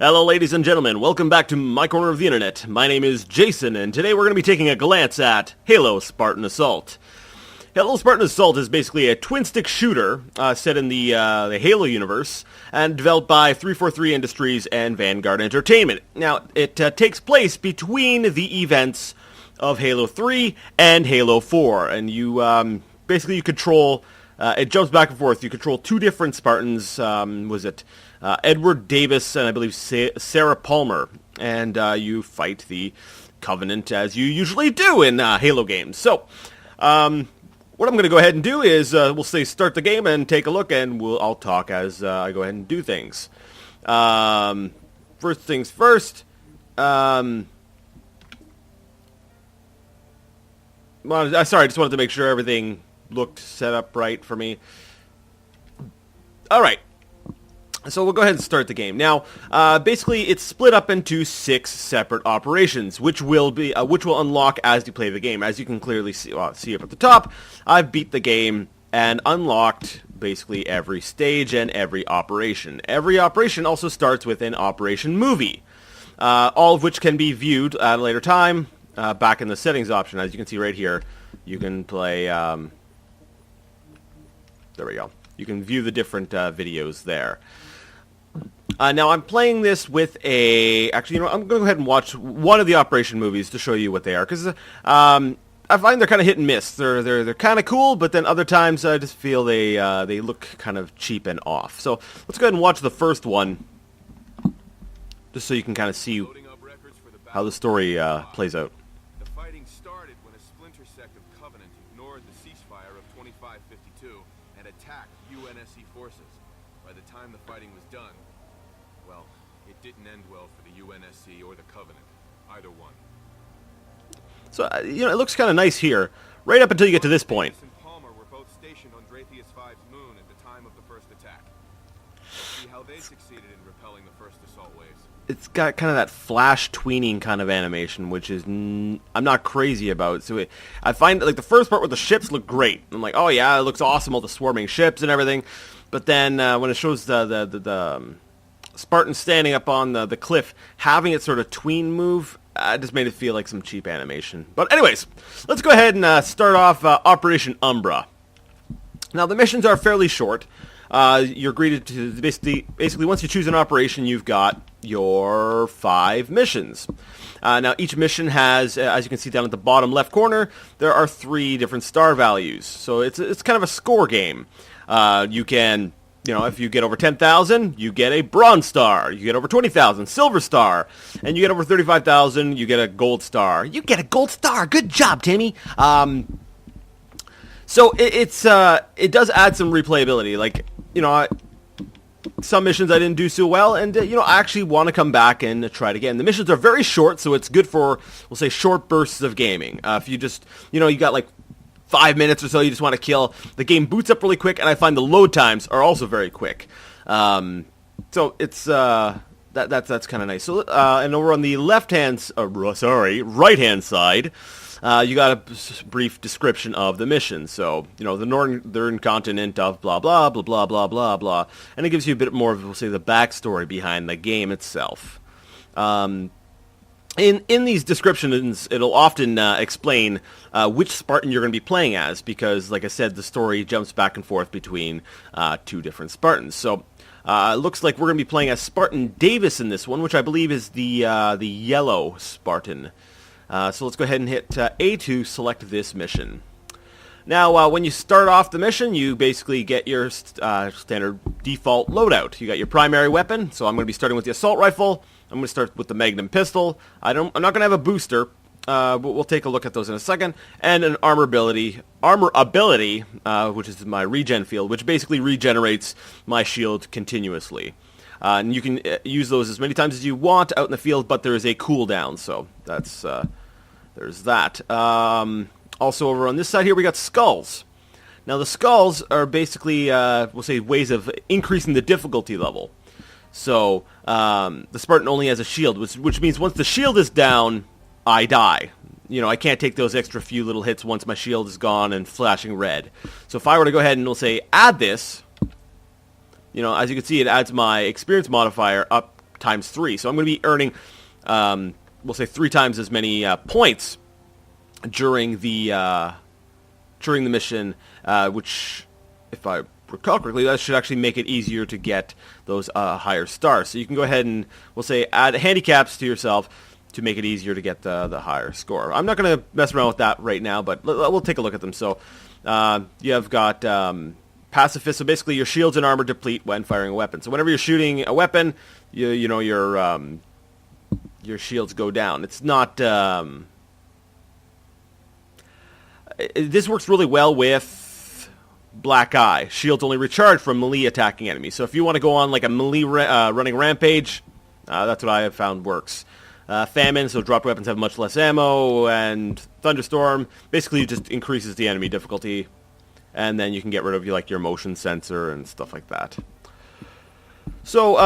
Hello ladies and gentlemen, welcome back to my corner of the internet. My name is Jason, and today we're going to be taking a glance at Halo Spartan Assault. Halo Spartan Assault is basically a twin-stick shooter set in the Halo universe, and developed by 343 Industries and Vanguard Entertainment. Now, it takes place between the events of Halo 3 and Halo 4, and you basically you control... it jumps back and forth. You control two different Spartans, Edward Davis and I believe Sarah Palmer, and you fight the Covenant as you usually do in Halo games. So, what I'm going to go ahead and do is we'll say start the game and take a look, and I'll talk as I go ahead and do things. First things first. Sorry, I just wanted to make sure everything looked set up right for me. All right. So we'll go ahead and start the game. Now, basically, it's split up into 6 separate operations, which will unlock as you play the game. As you can clearly see up at the top, I've beat the game and unlocked basically every stage and every operation. Every operation also starts with an operation movie, all of which can be viewed at a later time back in the settings option. As you can see right here, you can play... there we go. You can view the different videos there. Now, I'm playing this with a... Actually, I'm going to go ahead and watch one of the Operation movies to show you what they are, because I find they're kind of hit and miss. They're kind of cool, but then other times I just feel they look kind of cheap and off. So let's go ahead and watch the first one, just so you can kind of see how the story plays out. The fighting started when a splinter sect of Covenant ignored the ceasefire of 2552 and attacked UNSC forces. By the time the fighting was done, well, it didn't end well for the UNSC or the Covenant, either one. So, it looks kind of nice here, right up until you get to this point. Davis and Palmer were both stationed on Dratheus 5's moon at the time of the first attack. Let's see how they succeeded in repelling the first assault waves. It's got kind of that flash tweening kind of animation, which is I'm not crazy about. So I find like the first part where the ships look great. I'm like, oh yeah, it looks awesome, all the swarming ships and everything. But then when it shows the Spartan standing up on the cliff, having it sort of tween move, just made it feel like some cheap animation. But anyways, let's go ahead and start off Operation Umbra. Now the missions are fairly short. You're greeted to basically once you choose an operation, you've got your 5 missions. Now each mission has, as you can see down at the bottom left corner, there are 3 different star values. So it's kind of a score game. You can, if you get over 10,000, you get a bronze star. You get over 20,000, silver star. And you get over 35,000, you get a gold star. You get a gold star! Good job, Timmy! So it does add some replayability. Like, some missions I didn't do so well, and I actually want to come back and try it again. The missions are very short, so it's good for, we'll say, short bursts of gaming. If you just, you got like 5 minutes or so you just want to kill, the game boots up really quick, and I find the load times are also very quick. So it's that's kind of nice. So and over on the right hand side. You got a brief description of the mission. So, the northern continent of blah, blah, blah, blah, blah, blah, blah. And it gives you a bit more of, we'll say, the backstory behind the game itself. In these descriptions, it'll often explain which Spartan you're going to be playing as, because, like I said, the story jumps back and forth between 2 different Spartans. So, it looks like we're going to be playing as Spartan Davis in this one, which I believe is the yellow Spartan. So let's go ahead and hit A to select this mission. Now, when you start off the mission, you basically get your standard default loadout. You got your primary weapon, so I'm going to be starting with the assault rifle. I'm going to start with the Magnum pistol. I'm not going to have a booster, but we'll take a look at those in a second. And an armor ability, which is my regen field, which basically regenerates my shield continuously. And you can use those as many times as you want out in the field, but there is a cooldown, so that's there's that. Also over on this side here, we got skulls. Now the skulls are basically, we'll say, ways of increasing the difficulty level. So the Spartan only has a shield, which means once the shield is down, I die. I can't take those extra few little hits once my shield is gone and flashing red. So if I were to go ahead and, we'll say, add this, as you can see, it adds my experience modifier up times 3. So I'm going to be earning, we'll say 3 times as many points during the mission, which, if I recall correctly, that should actually make it easier to get those higher stars. So you can go ahead and, we'll say, add handicaps to yourself to make it easier to get the higher score. I'm not going to mess around with that right now, but we'll take a look at them. So you have got pacifist. So basically, your shields and armor deplete when firing a weapon. So whenever you're shooting a weapon, you know your shields go down. It's not. This works really well with Black Eye. Shields only recharge from melee attacking enemies. So if you want to go on like a melee running rampage, that's what I have found works. Famine, so dropped weapons have much less ammo, and Thunderstorm basically just increases the enemy difficulty, and then you can get rid of like your motion sensor and stuff like that. So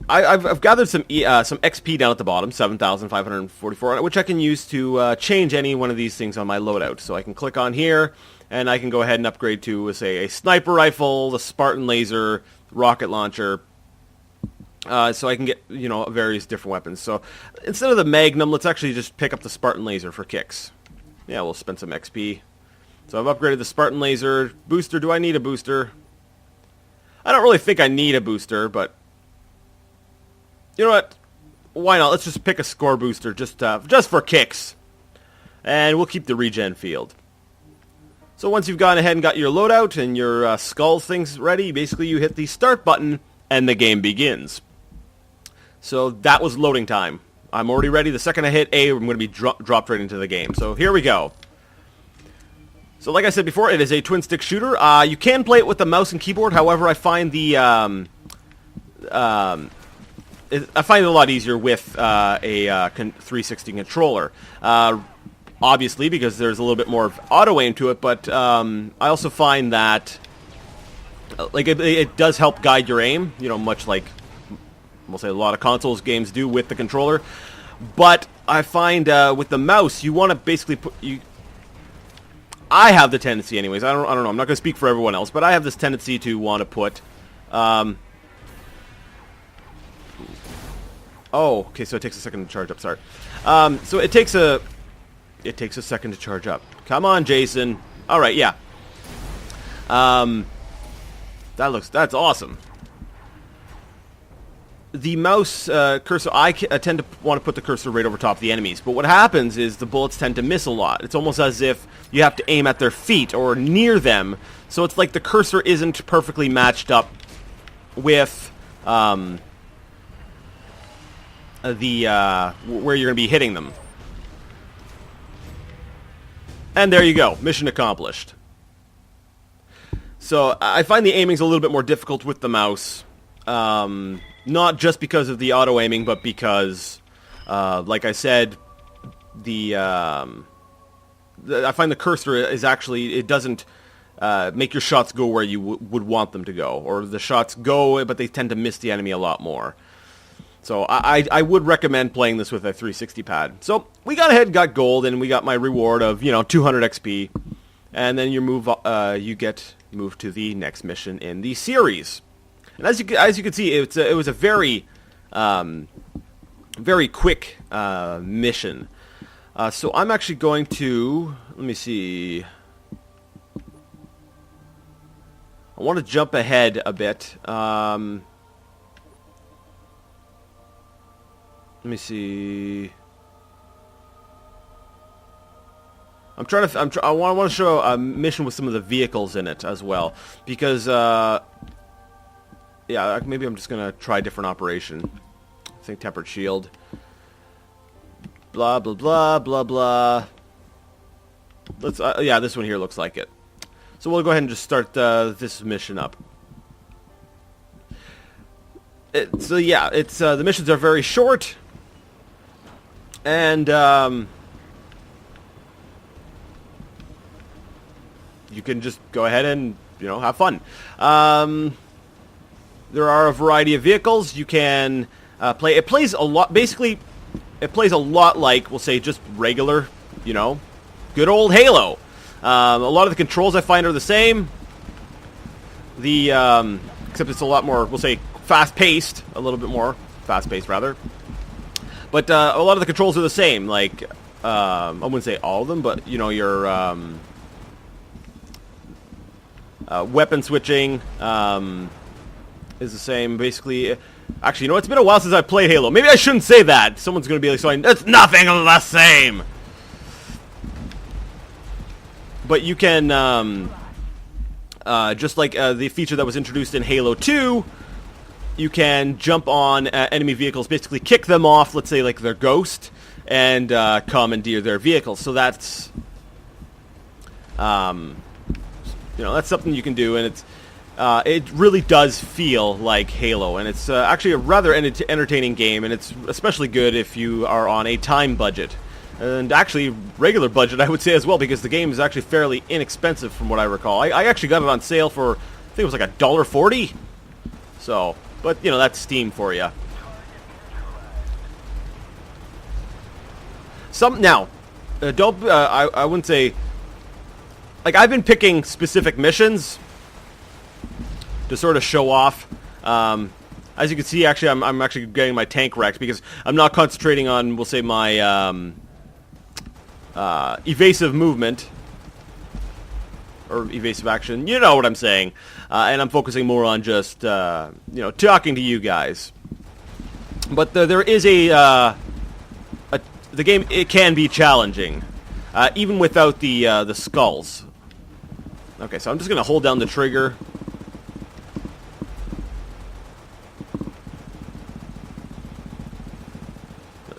I've gathered some XP down at the bottom, 7,544, which I can use to change any one of these things on my loadout. So I can click on here, and I can go ahead and upgrade to, say, a sniper rifle, the Spartan laser, rocket launcher. So I can get, various different weapons. So instead of the Magnum, let's actually just pick up the Spartan laser for kicks. Yeah, we'll spend some XP. So I've upgraded the Spartan laser. Booster, do I need a booster? I don't really think I need a booster, but you know what? Why not? Let's just pick a score booster just for kicks. And we'll keep the regen field. So once you've gone ahead and got your loadout and your skull things ready, basically you hit the start button and the game begins. So that was loading time. I'm already ready. The second I hit A, I'm going to be dropped right into the game. So here we go. So like I said before, it is a twin-stick shooter. You can play it with the mouse and keyboard. However, I find I find it a lot easier with a 360 controller. Obviously, because there's a little bit more auto-aim to it, but I also find that it does help guide your aim, much like, we'll say, a lot of consoles games do with the controller. But I find with the mouse, you want to basically I have the tendency, anyways. I don't know. I'm not going to speak for everyone else, but I have this tendency to want to put. Oh, okay. So it takes a second to charge up. Sorry. So it takes a second to charge up. Come on, Jason. All right. Yeah. That's awesome. The mouse cursor, I tend to want to put the cursor right over top of the enemies, but what happens is the bullets tend to miss a lot. It's almost as if you have to aim at their feet or near them, so it's like the cursor isn't perfectly matched up with where you're going to be hitting them. And there you go, mission accomplished. So I find the aiming's a little bit more difficult with the mouse. Not just because of the auto-aiming, but because, like I said, I find the cursor is actually, it doesn't make your shots go where you would want them to go. Or the shots go, but they tend to miss the enemy a lot more. So I would recommend playing this with a 360 pad. So we got ahead and got gold, and we got my reward of, 200 XP. And then you get moved to the next mission in the series. And as you can see, it was a very, very quick mission. So I'm actually going to, let me see. I want to jump ahead a bit. Let me see. I want to show a mission with some of the vehicles in it as well, because. Yeah, maybe I'm just going to try a different operation. I think tempered shield. Blah, blah, blah, blah, blah. Let's, yeah, this one here looks like it. So we'll go ahead and just start this mission up. So yeah, the missions are very short. And, you can just go ahead and, have fun. There are a variety of vehicles you can play. It plays a lot. Basically, it plays a lot like, we'll say, just regular, good old Halo. A lot of the controls I find are the same. Except it's a lot more, we'll say, fast-paced, a little bit more. fast-paced rather. But a lot of the controls are the same. Like I wouldn't say all of them, but you know, your weapon switching is the same. Basically, actually, you know, it's been a while since I played Halo. Maybe I shouldn't say that. Someone's going to be like, "So it's nothing the same." But you can, just like the feature that was introduced in Halo 2, you can jump on enemy vehicles, basically kick them off, let's say like their ghost, and commandeer their vehicles. So that's, you know, that's something you can do, and it really does feel like Halo, and it's actually a rather entertaining game, and it's especially good if you are on a time budget. And actually, regular budget, I would say as well, because the game is actually fairly inexpensive from what I recall. I actually got it on sale for, I think it was like $1.40. So, but, you know, that's Steam for you. Now, I wouldn't say, like, I've been picking specific missions to sort of show off. As you can see, actually, I'm actually getting my tank wrecked because I'm not concentrating on, we'll say, my evasive movement or evasive action. You know what I'm saying. And I'm focusing more on just, you know, talking to you guys. But there is the game. It can be challenging, even without the skulls. Okay, so I'm just gonna hold down the trigger.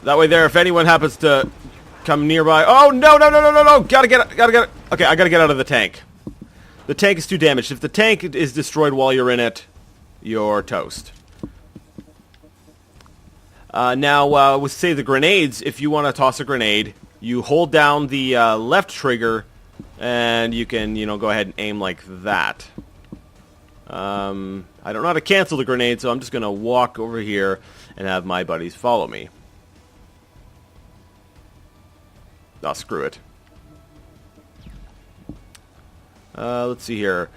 That way, there, if anyone happens to come nearby. Oh, no. Gotta get it. Okay, I gotta get out of the tank. The tank is too damaged. If the tank is destroyed while you're in it, you're toast. Now, with, say, the grenades, if you want to toss a grenade, you hold down the left trigger, and you can, you know, go ahead and aim like that. I don't know how to cancel the grenade, so I'm just going to walk over here and have my buddies follow me. Oh, screw it. Let's see here.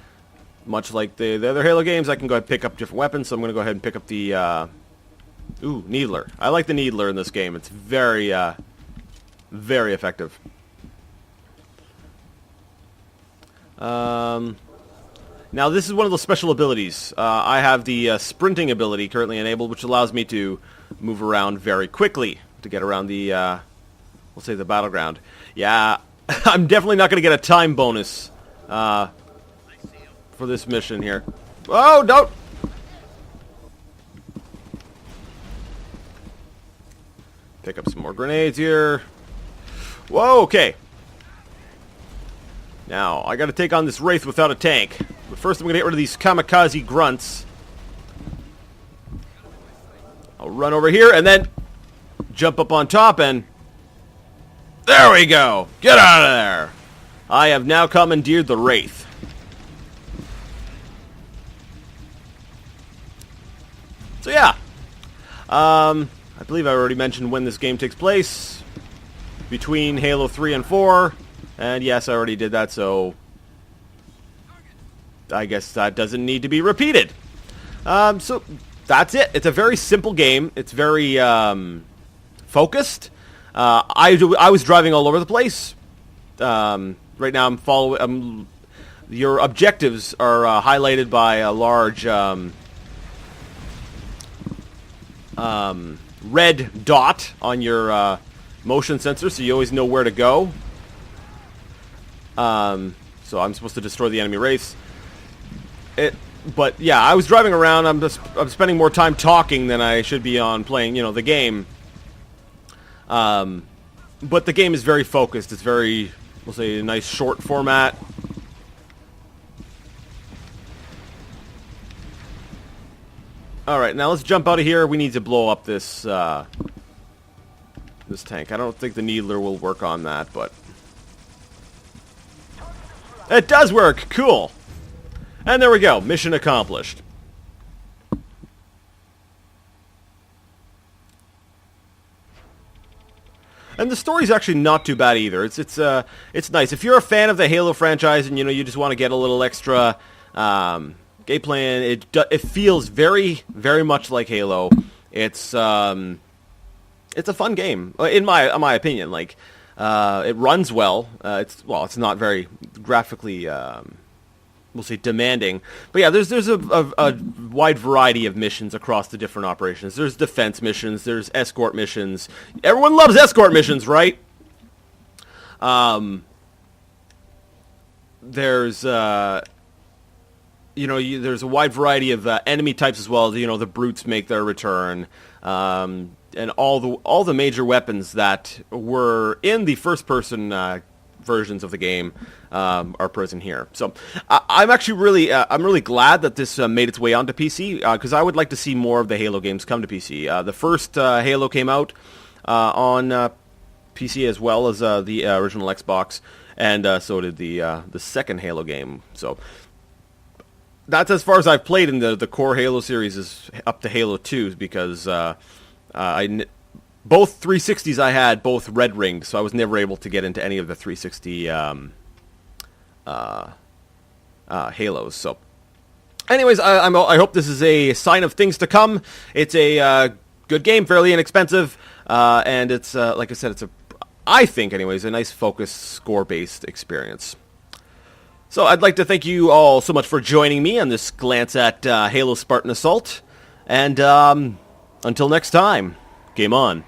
Much like the other Halo games, I can go ahead and pick up different weapons, so I'm going to go ahead and pick up the... Needler. I like the Needler in this game. It's very, very effective. Now, this is one of the special abilities. I have the sprinting ability currently enabled, which allows me to move around very quickly to get around the... we'll say the battleground. Yeah, I'm definitely not going to get a time bonus for this mission here. Oh, don't! Pick up some more grenades here. Whoa, okay. Now, I got to take on this Wraith without a tank. But first I'm going to get rid of these kamikaze grunts. I'll run over here and then jump up on top and... There we go! Get out of there! I have now commandeered the Wraith. So yeah. I believe I already mentioned when this game takes place. Between Halo 3 and 4. And yes, I already did that, so... I guess that doesn't need to be repeated. So, that's it. It's a very simple game. It's very, focused. I was driving all over the place. Right now I'm following... your objectives are highlighted by a large red dot on your motion sensor, so you always know where to go. So I'm supposed to destroy the enemy race. But yeah, I was driving around. I'm spending more time talking than I should be on playing, you know, the game. But the game is very focused. It's very, we'll say, a nice short format. Alright, now let's jump out of here. We need to blow up this, this tank. I don't think the Needler will work on that, but... It does work! Cool! And there we go. Mission accomplished. And the story's actually not too bad either. It's nice. If you're a fan of the Halo franchise and, you know, you just want to get a little extra... gameplay, it feels very, very much like Halo. It's a fun game in my opinion. Like it runs well. It's not very graphically we'll say demanding, but yeah, there's a wide variety of missions across the different operations. There's defense missions, there's escort missions. Everyone loves escort missions, right? There's there's a wide variety of enemy types as well. The brutes make their return, and all the major weapons that were in the first person versions of the game are present here. So I'm actually really glad that this made its way onto PC, because I would like to see more of the Halo games come to PC. The first Halo came out on PC as well as the original Xbox, and so did the second Halo game. So that's as far as I've played in the core Halo series, is up to Halo 2, because both 360s I had, both red ringed, so I was never able to get into any of the 360 Halos. So, anyways, I hope this is a sign of things to come. It's a good game, fairly inexpensive, and it's like I said, I think anyways, a nice focused score-based experience. So I'd like to thank you all so much for joining me on this glance at Halo Spartan Assault, and until next time, game on.